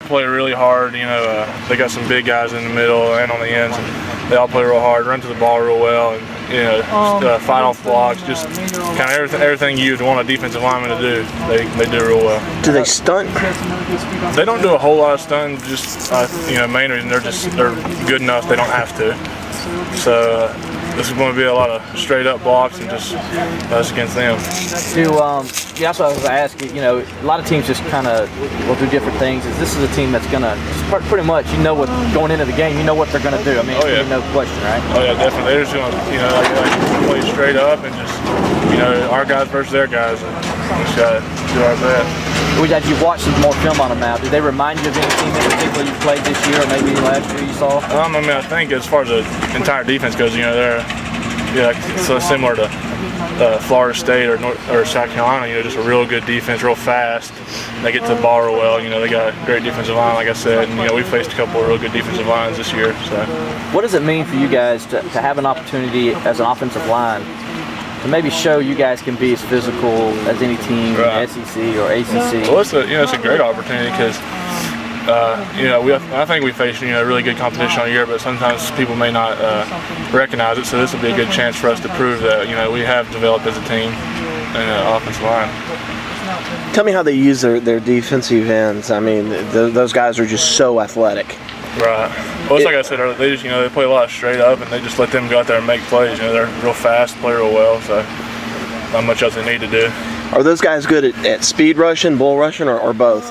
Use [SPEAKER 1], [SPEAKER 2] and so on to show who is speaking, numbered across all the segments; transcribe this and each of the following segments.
[SPEAKER 1] Play really hard, you know. They got some big guys in the middle and on the ends. And they all play real hard, run to the ball real well, and you know, fight off blocks. Just kind of everything you'd want a defensive lineman to do. They do real well.
[SPEAKER 2] Do they stunt?
[SPEAKER 1] They don't do a whole lot of stunting. Just you know, main reason they're good enough. They don't have to. So this is going to be a lot of straight up blocks and just us against them.
[SPEAKER 3] Yeah, that's what I was asking. You know, a lot of teams just kind of will do different things. This is a team that's going to pretty much, you know, what going into the game, you know what they're going to do. I mean,
[SPEAKER 1] oh, yeah.
[SPEAKER 3] No question, right?
[SPEAKER 1] Oh yeah, definitely. They're just going to, you know, like play straight up and just, you know, our guys versus their guys, and we just got to do our best.
[SPEAKER 3] As you've watched some more film on them now, do they remind you of any team in particular you played this year or maybe last year you saw?
[SPEAKER 1] I mean, I think as far as the entire defense goes, you know, they're so similar to Florida State or South Carolina. You know, just a real good defense, real fast. They get to the ball real well. You know, they got a great defensive line, like I said. And you know, we faced a couple of real good defensive lines this year. So,
[SPEAKER 3] what does it mean for you guys to have an opportunity as an offensive line to maybe show you guys can be as physical as any team in the SEC or ACC?
[SPEAKER 1] Well, it's a great opportunity because you know, I think we face, you know, really good competition all year, but sometimes people may not recognize it. So this will be a good chance for us to prove that, you know, we have developed as a team in the offensive line.
[SPEAKER 2] Tell me how they use their defensive ends. I mean, those guys are just so athletic.
[SPEAKER 1] Right. Well, it's like I said earlier, they just, you know, they play a lot straight up, and they just let them go out there and make plays. You know, they're real fast, play real well, so not much else they need to do.
[SPEAKER 2] Are those guys good at speed rushing, bull rushing, or both?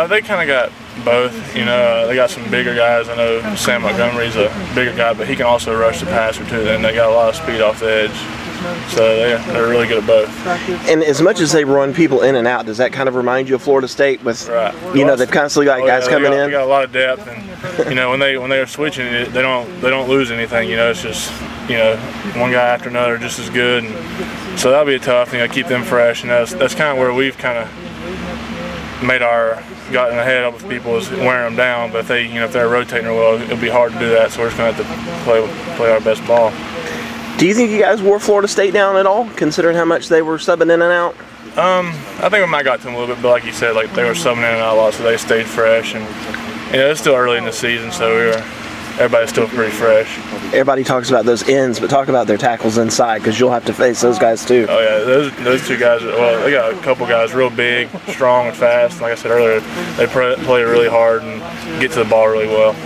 [SPEAKER 1] They kind of got both. You know, they got some bigger guys. I know Sam Montgomery's a bigger guy, but he can also rush the passer too. And they got a lot of speed off the edge. So they're really good at both.
[SPEAKER 2] And as much as they run people in and out, does that kind of remind you of Florida State? With you know, they've constantly got guys coming in.
[SPEAKER 1] They got a lot of depth, and you know, when they are switching, they don't lose anything. You know, it's just, you know, one guy after another just as good, and so that'll be a tough thing. Keep them fresh, and that's kind of where we've kind of gotten ahead of people, is wearing them down. But if they're rotating real well, it'll be hard to do that. So we're just going to have to play our best ball.
[SPEAKER 2] Do you think you guys wore Florida State down at all, considering how much they were subbing in and out?
[SPEAKER 1] I think we might got to them a little bit, but like you said, like they were subbing in and out a lot, so they stayed fresh. And you know, it's still early in the season, so everybody's still pretty fresh.
[SPEAKER 2] Everybody talks about those ends, but talk about their tackles inside, because you'll have to face those guys too.
[SPEAKER 1] Oh yeah, those two guys. Well, they got a couple guys real big, strong, and fast. Like I said earlier, they play really hard and get to the ball really well.